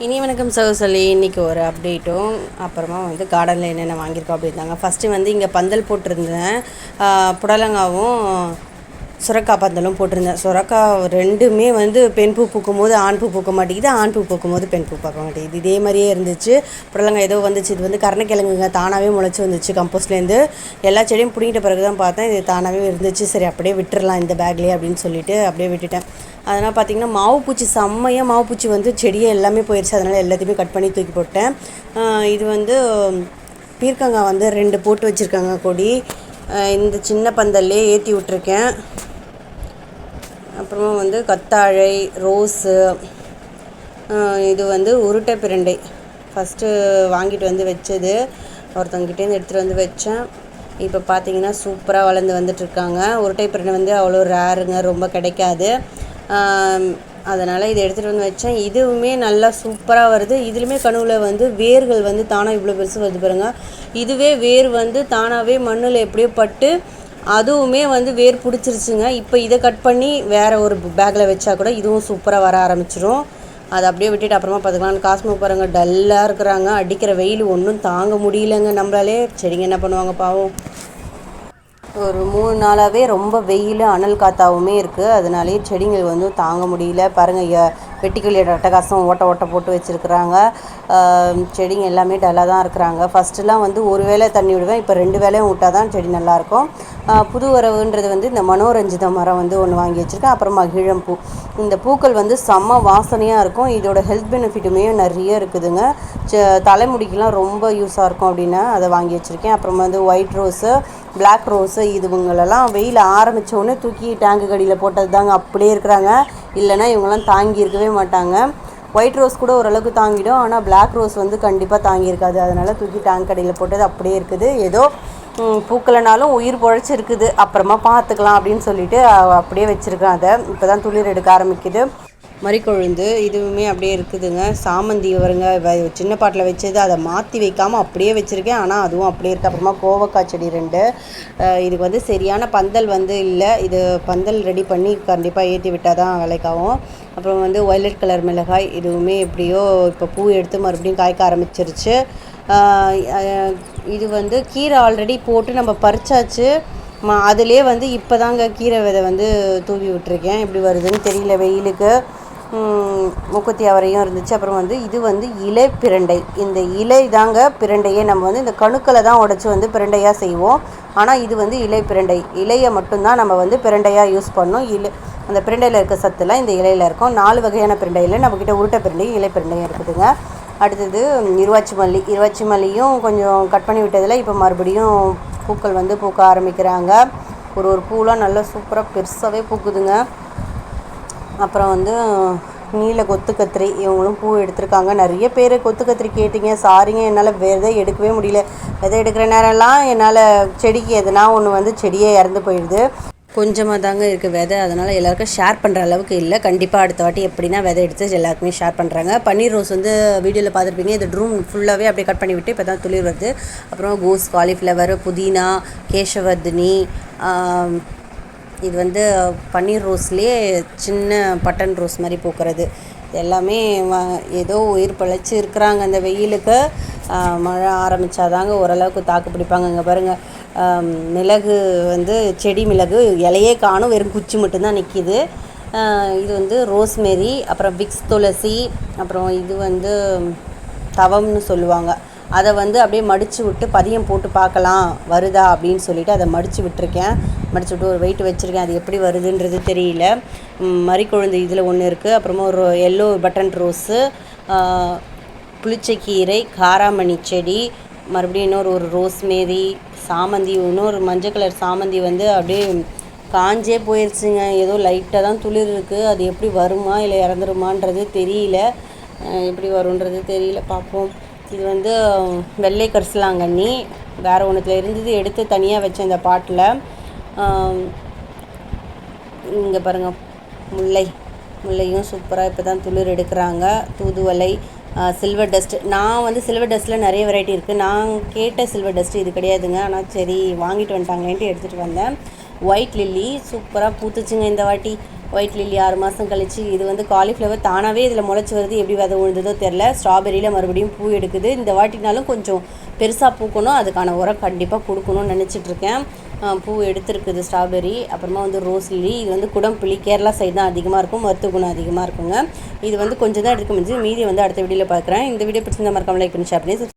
இனி வணக்கம் சகோசலி. இன்றைக்கி ஒரு அப்டேட்டும் அப்புறமா கார்டனில் என்னென்ன வாங்கியிருக்கோம் அப்படின்னாங்க. ஃபஸ்ட்டு இங்கே பந்தல் போட்டிருந்தேன். புடலங்காவும் சுரக்காய் பந்தலும் போட்டிருந்தேன். சுரக்காய் ரெண்டுமே பெண் பூ பூக்கும் போது ஆண் பூ பூக்க மாட்டேங்குது, ஆண் பூ பூக்கும் போது பெண் பூ பார்க்க மாட்டேங்குது. இதே மாதிரியே இருந்துச்சு. புடலங்காய் ஏதோ வந்துச்சு. இது கருணைக்கிழங்குங்க, தானாகவே முளைச்சி வந்துச்சு கம்போஸ்ட்லேருந்து. எல்லா செடியும் பிடிங்கிட்ட பிறகு தான் பார்த்தேன் இது தானாகவே இருந்துச்சு. சரி அப்படியே விட்டுறலாம் இந்த பேக்லேயே அப்படின்னு சொல்லிட்டு அப்படியே விட்டுட்டேன். அதனால் பார்த்திங்கன்னா மாவு பூச்சி செம்மையாக மாவு பூச்சி செடியை எல்லாமே போயிடுச்சு. அதனால் எல்லாத்தையுமே கட் பண்ணி தூக்கி போட்டேன். இது பீர்க்கங்காய் 2 போட்டு வச்சுருக்காங்க கொடி. இந்த சின்ன பந்தல்லே ஏற்றி விட்ருக்கேன். அப்புறமா கத்தாழை, ரோஸு, இது உருட்டை பிரண்டை ஃபஸ்ட்டு வாங்கிட்டு வச்சது. ஒருத்தவங்கிட்டேருந்து எடுத்துகிட்டு வச்சேன். இப்போ பார்த்திங்கன்னா சூப்பராக வளர்ந்து வந்துட்டுருக்காங்க. உருட்டை பிரண்டை அவ்வளோ ரேருங்க, ரொம்ப கிடைக்காது. அதனால் இதை எடுத்துகிட்டு வச்சேன். இதுவுமே நல்லா சூப்பராக வருது. இதுலேயுமே கனவுல வேர்கள் தானாக இவ்வளோ பெருசு வருது பாருங்கள். இதுவே வேர் தானாகவே மண்ணில் எப்படியோ பட்டு அதுவுமே வேர் பிடிச்சிருச்சுங்க. இப்போ இதை கட் பண்ணி வேறு ஒரு பேக்கில் வச்சா கூட இதுவும் சூப்பராக வர ஆரம்பிச்சிடும். அதை அப்படியே விட்டுட்டு அப்புறமா பார்த்துக்கலான்னு. காஸ்மோ பாருங்கள் டல்லாக இருக்கிறாங்க. அடிக்கிற வெயில் ஒன்றும் தாங்க முடியலைங்க நம்மளாலே. செடிங்க என்ன பண்ணுவாங்க பாவம். ஒரு 3 நாளாகவே ரொம்ப வெயில், அனல் காத்தாவுமே இருக்குது. அதனாலேயே செடிங்கள் தாங்க முடியல. பாருங்கள் வெட்டிக்கிளியோட அட்டகாசம் ஓட்ட போட்டு வச்சுருக்குறாங்க. செடிங்க எல்லாமே டல்லாக தான் இருக்கிறாங்க. ஃபஸ்ட்டுலாம் ஒரு வேளை தண்ணி விடுவேன். இப்போ 2 வேளையும் விட்டால் தான் செடி நல்லாயிருக்கும். புது வரவுன்றது இந்த மனோரஞ்சித மரம் ஒன்று வாங்கி வச்சுருக்கேன். அப்புறம் மகிழம்பூ. இந்த பூக்கள் செம்ம வாசனையாக இருக்கும். இதோட ஹெல்த் பெனிஃபிட்டுமே நிறைய இருக்குதுங்க. தலைமுடிக்கெலாம் ரொம்ப யூஸாக இருக்கும் அப்படின்னா அதை வாங்கி வச்சுருக்கேன். அப்புறம் ஒயிட் ரோஸு, பிளாக் ரோஸு, இதுவங்களெல்லாம் வெயில் ஆரம்பித்தோடனே தூக்கி டேங்கு கடியில் போட்டது தாங்க. அப்படியே இருக்கிறாங்க. இல்லைனா இவங்கெல்லாம் தாங்கி இருக்கவே மாட்டாங்க. ஒயிட் ரோஸ் கூட ஓரளவுக்கு தாங்கிடும். ஆனால் பிளாக் ரோஸ் கண்டிப்பாக தாங்கியிருக்காது. அதனால் தூக்கி டேங்க் கடியில் போட்டது அப்படியே இருக்குது. ஏதோ பூக்கலைனாலும் உயிர் பொழைச்சி இருக்குது. அப்புறமா பார்த்துக்கலாம் அப்படின்னு சொல்லிட்டு அப்படியே வச்சுருக்கேன். அதை இப்போ தான் துளிர் எடுக்க ஆரம்பிக்குது. மறிக்கொழுந்து இதுவுமே அப்படியே இருக்குதுங்க. சாமந்தி சின்ன பாட்டில் வச்சது, அதை மாற்றி வைக்காமல் அப்படியே வச்சுருக்கேன். ஆனால் அதுவும் அப்படியே இருக்குது. அப்புறமா கோவக்காய் செடி 2. இதுக்கு சரியான பந்தல் இல்லை. இது பந்தல் ரெடி பண்ணி கண்டிப்பாக ஏற்றி விட்டால் தான் வேலைக்காகும். அப்புறம் வயலட் கலர் மிளகாய் இதுவுமே எப்படியோ இப்போ பூ எடுத்து மறுபடியும் காய்க்க ஆரம்பிச்சிருச்சு. இது கீரை ஆல்ரெடி போட்டு நம்ம பறிச்சாச்சு. அதிலே இப்போ தாங்க கீரை விதை தூவி விட்டுருக்கேன். எப்படி வருதுன்னு தெரியல வெயிலுக்கு. மூக்குத்தி அவரையும் இருந்துச்சு. அப்புறம் இது இலை பிரண்டை. இந்த இலை தாங்க பிரண்டையே. நம்ம இந்த கணுக்களை தான் உடச்சி பிரண்டையாக செய்வோம். ஆனால் இது இலை பிரண்டை. இலையை மட்டும்தான் நம்ம பிரண்டையாக யூஸ் பண்ணோம். அந்த பிரண்டையில் இருக்க சத்துலாம் இந்த இலையில் இருக்கும். 4 வகையான பிரண்டையில் நம்மக்கிட்ட உருட்டை பிரண்டையும் இலை பிரண்டையும் இருக்குதுங்க. அடுத்தது இருவாச்சி மல்லியும் கொஞ்சம் கட் பண்ணி விட்டதில் இப்போ மறுபடியும் பூக்கள் பூக்க ஆரம்பிக்கிறாங்க. ஒரு பூலாம் நல்லா சூப்பராக பெருசாகவே பூக்குதுங்க. அப்புறம் நீல கொத்து கத்திரி இவங்களும் பூ எடுத்திருக்காங்க. நிறைய பேர் கொத்து கத்திரி கேட்டிங்க. சாரிங்க, என்னால் விதை எடுக்கவே முடியல. விதை எடுக்கிற நேரம்லாம் என்னால் செடிக்கு எதுனா ஒன்று செடியே இறந்து போயிடுது. கொஞ்சமாக தாங்க இருக்குது விதை. அதனால் எல்லாருக்கும் ஷேர் பண்ணுற அளவுக்கு இல்லை. கண்டிப்பாக அடுத்த வாட்டி எப்படின்னா விதை எடுத்து எல்லாருக்குமே ஷேர் பண்ணுறாங்க. பன்னீர் ரோஸ் வீடியோவில் பார்த்துருப்பீங்க. இது ட்ரூம் ஃபுல்லாகவே அப்படியே கட் பண்ணி விட்டு இப்போ தான் துளிர் வருது. அப்புறம் கோஸ், காலிஃப்ளவர், புதினா, கேசவர்தினி. இது பன்னீர் ரோஸ்லேயே சின்ன பட்டன் ரோஸ் மாதிரி பூக்கிறது. எல்லாமே ஏதோ உயிர் பழைச்சி இருக்கிறாங்க. அந்த வெயிலுக்கு மழை ஆரம்பித்தாதாங்க ஓரளவுக்கு தாக்கு பிடிப்பாங்க. இங்கே பாருங்கள், மிளகு செடி மிளகு இலையே காணும், வெறும் குச்சி மட்டும்தான் நிற்கிது. இது ரோஸ்மெரி, அப்புறம் விக்ஸ் துளசி, அப்புறம் இது தவம்னு சொல்லுவாங்க. அதை அப்படியே மடித்து விட்டு பதியம் போட்டு பார்க்கலாம் வருதா அப்படின்னு சொல்லிவிட்டு அதை மடித்து விட்டுருக்கேன். மடித்து விட்டு ஒரு வெயிட் வச்சுருக்கேன். அது எப்படி வருதுன்றது தெரியல. மறிக்கொழுந்து இதில் ஒன்று இருக்குது. அப்புறமா ஒரு எல்லோ பட்டன் ரோஸு, புளிச்சக்கீரை, காராமணி செடி, மறுபடியும் இன்னொரு ரோஸ்மேரி, சாமந்தி, இன்னொரு மஞ்சள் கலர் சாமந்தி அப்படியே காஞ்சே போயிடுச்சுங்க. ஏதோ லைட்டாக தான் துளிர் இருக்குது. அது எப்படி வருமா இல்லை இறந்துருமான்றது தெரியல. எப்படி வருன்றது தெரியல, பார்ப்போம். இது வெள்ளை கரிசலாங்கண்ணி வேறு ஒன்றுத்தில் இருந்தது, எடுத்து தனியாக வச்சேன் இந்த பாட்டில். இங்கே பாருங்கள், முல்லையும் சூப்பராக இப்போ தான் துளிர் எடுக்கிறாங்க. தூதுவளை, சில்வர் டஸ்ட். நான் சில்வர் டஸ்ட்டில் நிறைய வெரைட்டி இருக்குது. நான் கேட்ட சில்வர் டஸ்ட்டு இது கிடையாதுங்க. ஆனால் சரி வாங்கிட்டு வந்துட்டாங்களேன்ட்டு எடுத்துகிட்டு வந்தேன். ஒயிட் லில்லி சூப்பராக பூத்துச்சுங்க இந்த வாட்டி. ஒயிட் லில்லி 6 மாதம் கழிச்சு. இது வந்து காலிஃப்ளவர் தானாகவே இதில் முளைச்சி வருது, எப்படி விதை விழுந்ததோ தெரில. ஸ்ட்ராபெரியில் மறுபடியும் பூ எடுக்குது. இந்த வாட்டினாலும் கொஞ்சம் பெருசாக பூக்கணும், அதுக்கான உரம் கண்டிப்பாக கொடுக்கணும்னு நினச்சிட்ருக்கேன். பூ எடுத்துருக்குது ஸ்ட்ராபெரி. அப்புறமா வந்து ரோஸ் லில்லி, இது வந்து குடம்புளி கேரளா சைடு தான் அதிகமாக இருக்கும், மருத்துவ குணம் அதிகமாக இருக்குங்க. இது வந்து கொஞ்சம் தான் எடுக்க முடிஞ்சு, மீதி வந்து அடுத்த வீடியோவில் பார்க்குறேன். இந்த வீடியோ பிடிச்சிருந்தா மறக்காம லைக் பண்ணி ஷேர் பண்ணி